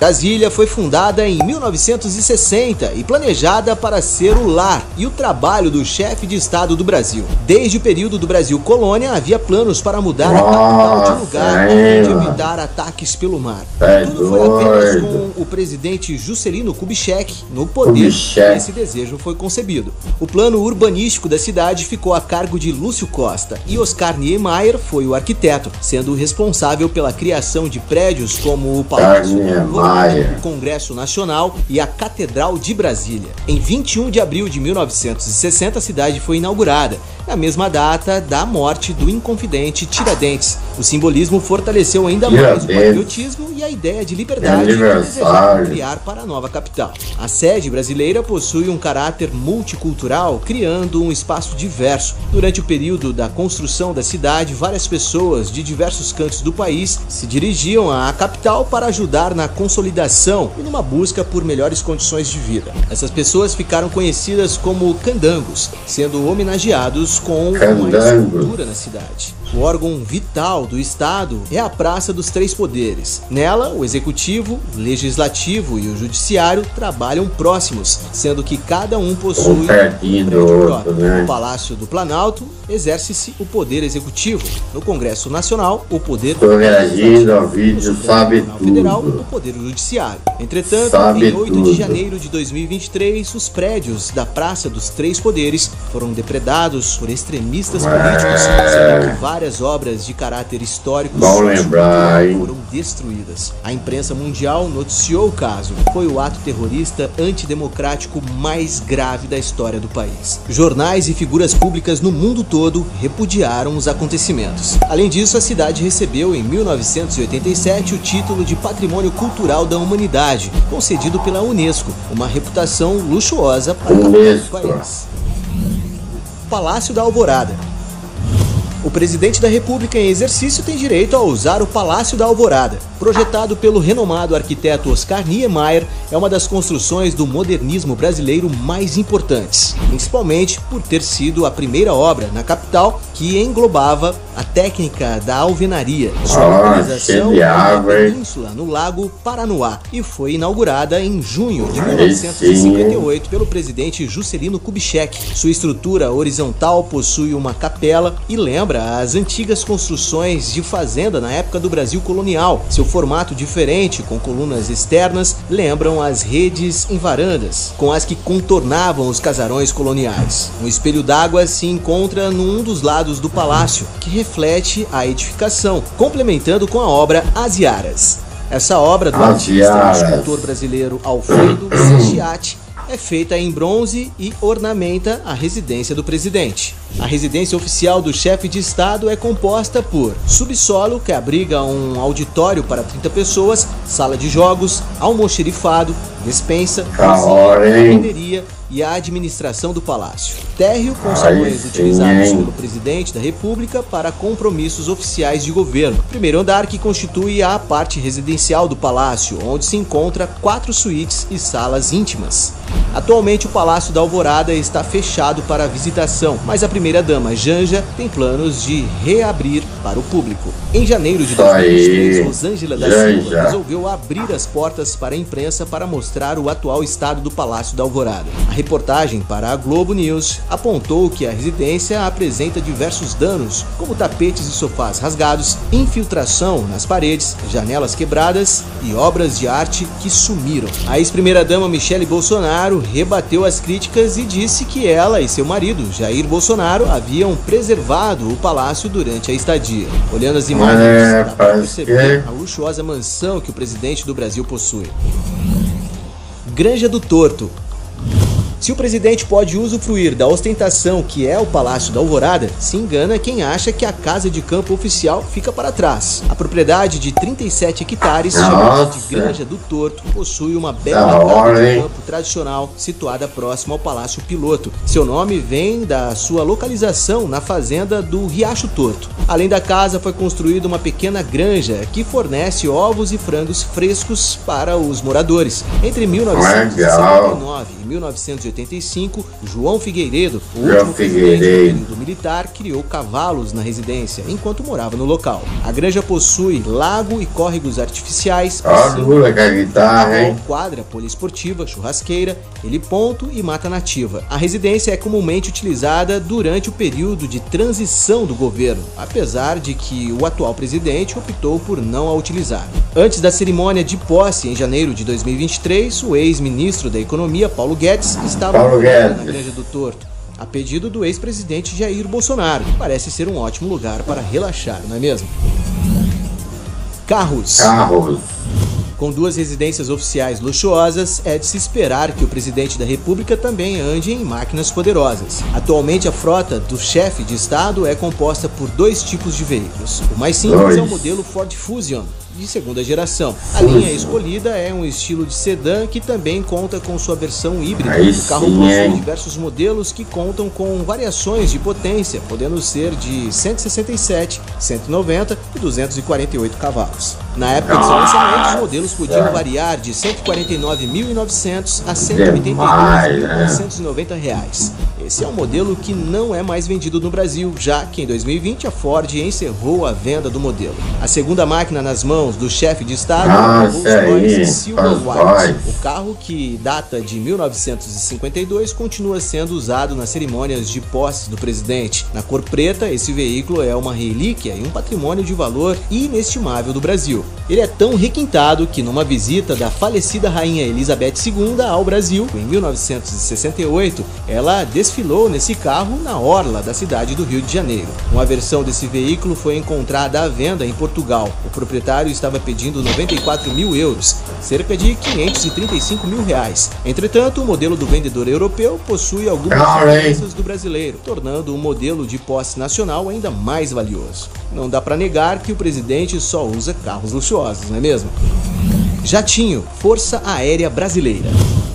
Brasília foi fundada em 1960 e planejada para ser o lar e o trabalho do chefe de Estado do Brasil. Desde o período do Brasil colônia, havia planos para mudar a capital de lugar e de evitar ataques pelo mar. Tudo foi apenas com o presidente Juscelino Kubitschek no poder que esse desejo foi concebido. O plano urbanístico da cidade ficou a cargo de Lúcio Costa e Oscar Niemeyer foi o arquiteto, sendo responsável pela criação de prédios como o Palácio do Congresso Nacional e a Catedral de Brasília. Em 21 de abril de 1960, a cidade foi inaugurada, na mesma data da morte do Inconfidente Tiradentes. O simbolismo fortaleceu ainda mais o patriotismo e a ideia de liberdade que desejava criar para a nova capital. A sede brasileira possui um caráter multicultural, criando um espaço diverso. Durante o período da construção da cidade, várias pessoas de diversos cantos do país se dirigiam à capital para ajudar na consolidação e numa busca por melhores condições de vida. Essas pessoas ficaram conhecidas como candangos, sendo homenageados com uma escultura na cidade. O órgão vital do Estado é a Praça dos Três Poderes. Nela, o Executivo, o Legislativo e o Judiciário trabalham próximos, sendo que cada um possui um prédio próprio. No Palácio do Planalto, exerce-se o Poder Executivo. No Congresso Nacional, o Poder Legislativo. No Tribunal Federal, o Poder Judiciário. Entretanto, em 8 de janeiro de 2023, os prédios da Praça dos Três Poderes foram depredados por extremistas políticos, sendo que várias obras de caráter histórico foram destruídas. A imprensa mundial noticiou o caso. Foi o ato terrorista antidemocrático mais grave da história do país. Jornais e figuras públicas no mundo todo repudiaram os acontecimentos. Além disso, a cidade recebeu em 1987 o título de Patrimônio Cultural da Humanidade, concedido pela Unesco, uma reputação luxuosa para o país. Palácio da Alvorada. O presidente da República em exercício tem direito a usar o Palácio da Alvorada. Projetado pelo renomado arquiteto Oscar Niemeyer, é uma das construções do modernismo brasileiro mais importantes, principalmente por ter sido a primeira obra na capital que englobava a técnica da alvenaria. Sua localização na península, no Lago Paranoá, e foi inaugurada em junho de 1958 pelo presidente Juscelino Kubitschek. Sua estrutura horizontal possui uma capela e lembra as antigas construções de fazenda na época do Brasil colonial. Seu formato diferente, com colunas externas, lembram as redes em varandas, com as que contornavam os casarões coloniais. Um espelho d'água se encontra num dos lados do palácio, que reflete a edificação, complementando com a obra As Iaras. Essa obra do artista e escultor brasileiro Alfredo Schiatti é feita em bronze e ornamenta a residência do presidente. A residência oficial do chefe de Estado é composta por subsolo, que abriga um auditório para 30 pessoas, sala de jogos, almoxerifado, despensa, cozinha, lavanderia e a administração do palácio. Térreo com salões utilizados pelo presidente da República para compromissos oficiais de governo. Primeiro andar, que constitui a parte residencial do palácio, onde se encontra 4 suítes e salas íntimas. Atualmente o Palácio da Alvorada está fechado para visitação, mas a primeira-dama Janja tem planos de reabrir para o público. Em janeiro de 2023, Rosângela da Silva resolveu abrir as portas para a imprensa para mostrar o atual estado do Palácio da Alvorada. A reportagem para a Globo News apontou que a residência apresenta diversos danos, como tapetes e sofás rasgados, infiltração nas paredes, janelas quebradas e obras de arte que sumiram. A ex-primeira-dama Michele Bolsonaro rebateu as críticas e disse que ela e seu marido, Jair Bolsonaro, haviam preservado o palácio durante a estadia. Olhando as imagens, dá para perceber a luxuosa mansão que o presidente do Brasil possui. Granja do Torto. Se o presidente pode usufruir da ostentação que é o Palácio da Alvorada, se engana quem acha que a casa de campo oficial fica para trás. A propriedade de 37 hectares, chamada de Granja do Torto, possui uma bela casa de campo tradicional situada próximo ao Palácio Piloto. Seu nome vem da sua localização na fazenda do Riacho Torto. Além da casa, foi construída uma pequena granja que fornece ovos e frangos frescos para os moradores. Entre 1959 e 1985, João Figueiredo, o último presidente do período militar, criou cavalos na residência enquanto morava no local. A granja possui lago e córregos artificiais, quadra poliesportiva, churrasqueira, heliponto e mata nativa. A residência é comumente utilizada durante o período de transição do governo, apesar de que o atual presidente optou por não a utilizar. Antes da cerimônia de posse, em janeiro de 2023, o ex-ministro da Economia, Paulo Guedes, estava na Granja do Torto, a pedido do ex-presidente Jair Bolsonaro. Parece ser um ótimo lugar para relaxar, não é mesmo? Carros. Com duas residências oficiais luxuosas, é de se esperar que o presidente da República também ande em máquinas poderosas. Atualmente, a frota do chefe de Estado é composta por dois tipos de veículos. O mais simples é o modelo Ford Fusion, de segunda geração. A linha escolhida é um estilo de sedã que também conta com sua versão híbrida. O carro possui diversos modelos que contam com variações de potência, podendo ser de 167, 190 e 248 cavalos. Na época de seu lançamento, os modelos podiam variar de R$ 149.900 a R$ 182.990. Esse é um modelo que não é mais vendido no Brasil, já que em 2020 a Ford encerrou a venda do modelo. A segunda máquina nas mãos do chefe de Estado é o Rolls-Royce Silverwhite. O carro, que data de 1952, continua sendo usado nas cerimônias de posse do presidente. Na cor preta, esse veículo é uma relíquia e um patrimônio de valor inestimável do Brasil. Ele é tão requintado que, numa visita da falecida rainha Elizabeth II ao Brasil, em 1968, ela desfilou nesse carro na orla da cidade do Rio de Janeiro. Uma versão desse veículo foi encontrada à venda em Portugal. O proprietário estava pedindo 94 mil euros, cerca de 535 mil reais. Entretanto, o modelo do vendedor europeu possui algumas diferenças do brasileiro, tornando o modelo de posse nacional ainda mais valioso. Não dá para negar que o presidente só usa carros luxuosos, não é mesmo? Jatinho, Força Aérea Brasileira.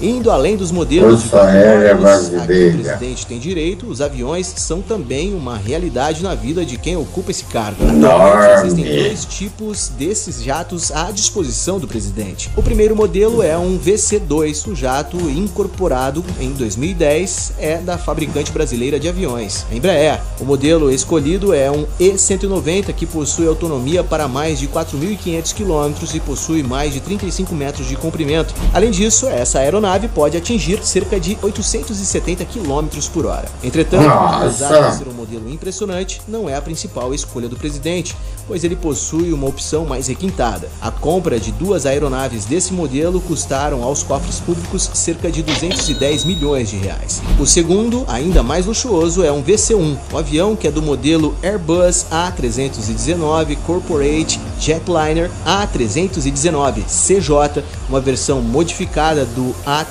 Indo além dos modelos de carros a que o presidente tem direito, os aviões são também uma realidade na vida de quem ocupa esse cargo. Atualmente existem dois tipos desses jatos à disposição do presidente. O primeiro modelo é um VC-2, um jato incorporado em 2010, é da fabricante brasileira de aviões, a Embraer. O modelo escolhido é um E190, que possui autonomia para mais de 4.500 km e possui mais de 35 metros de comprimento. Além disso, essa aeronave pode atingir cerca de 870 km por hora. Entretanto, apesar de ser um modelo impressionante, não é a principal escolha do presidente, pois ele possui uma opção mais requintada. A compra de duas aeronaves desse modelo custaram aos cofres públicos cerca de 210 milhões de reais. O segundo, ainda mais luxuoso, é um VC-1, um avião que é do modelo Airbus A319 Corporate Jetliner A319 CJ, uma versão modificada do A319,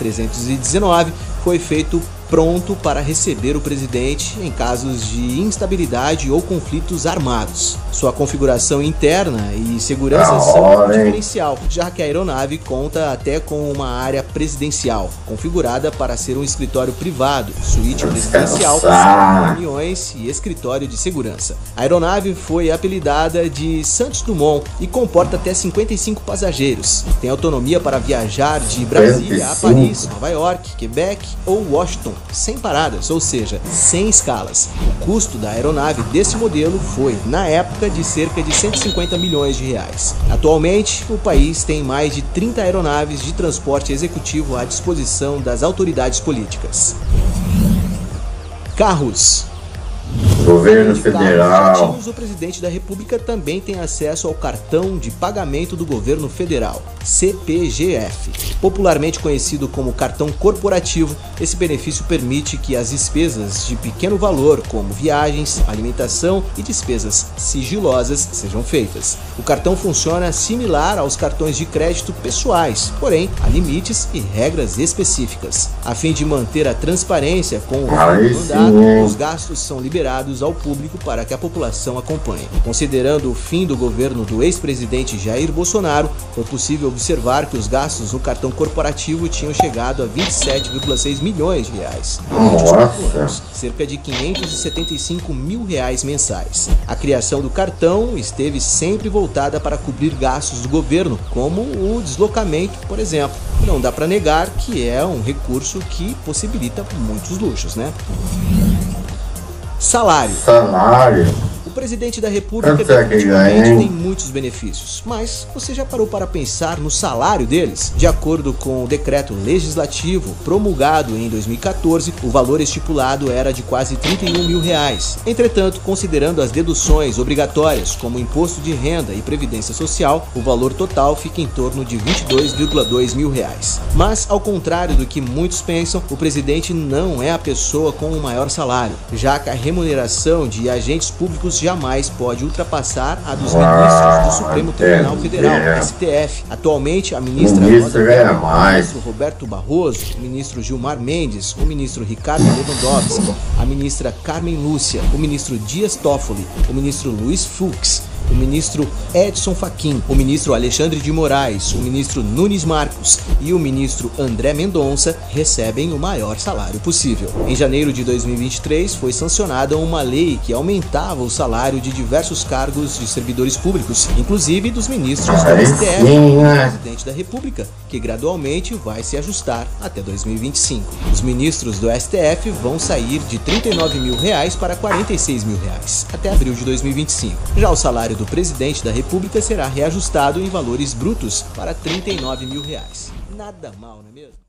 foi feito pronto para receber o presidente em casos de instabilidade ou conflitos armados. Sua configuração interna e segurança são um diferencial, já que a aeronave conta até com uma área presidencial, configurada para ser um escritório privado, suíte presidencial, reuniões e escritório de segurança. A aeronave foi apelidada de Santos Dumont e comporta até 55 passageiros. Tem autonomia para viajar de Brasília a Paris, Nova York, Quebec ou Washington, sem paradas, ou seja, sem escalas. O custo da aeronave desse modelo foi, na época, de cerca de 150 milhões de reais. Atualmente, o país tem mais de 30 aeronaves de transporte executivo à disposição das autoridades políticas. Carros. Governo Federal. O presidente da República também tem acesso ao cartão de pagamento do governo federal, CPGF. Popularmente conhecido como cartão corporativo, esse benefício permite que as despesas de pequeno valor, como viagens, alimentação e despesas sigilosas, sejam feitas. O cartão funciona similar aos cartões de crédito pessoais, porém há limites e regras específicas. A fim de manter a transparência com o mandato, os gastos são limitados liberados ao público para que a população acompanhe. Considerando o fim do governo do ex-presidente Jair Bolsonaro, foi possível observar que os gastos no cartão corporativo tinham chegado a 27,6 milhões de reais. Cerca de 575 mil reais mensais. A criação do cartão esteve sempre voltada para cobrir gastos do governo, como o deslocamento, por exemplo. Não dá para negar que é um recurso que possibilita muitos luxos, né? Salário. O presidente da República definitivamente tem muitos benefícios, mas você já parou para pensar no salário deles? De acordo com o decreto legislativo promulgado em 2014, o valor estipulado era de quase 31 mil reais. Entretanto, considerando as deduções obrigatórias, como imposto de renda e previdência social, o valor total fica em torno de 22,2 mil reais. Mas, ao contrário do que muitos pensam, o presidente não é a pessoa com o maior salário, já que a remuneração de agentes públicos jamais pode ultrapassar a dos ministros do Supremo Tribunal Federal, STF. Atualmente, a ministra o Roberto Barroso, o ministro Gilmar Mendes, o ministro Ricardo Lewandowski, a ministra Carmen Lúcia, o ministro Dias Toffoli, o ministro Luiz Fux, o ministro Edson Fachin, o ministro Alexandre de Moraes, o ministro Nunes Marcos e o ministro André Mendonça recebem o maior salário possível. Em janeiro de 2023 foi sancionada uma lei que aumentava o salário de diversos cargos de servidores públicos, inclusive dos ministros do STF e do presidente da República, que gradualmente vai se ajustar até 2025. Os ministros do STF vão sair de 39 mil reais para 46 mil reais até abril de 2025. Já o salário do presidente da República será reajustado em valores brutos para 39 mil reais. Nada mal, não é mesmo?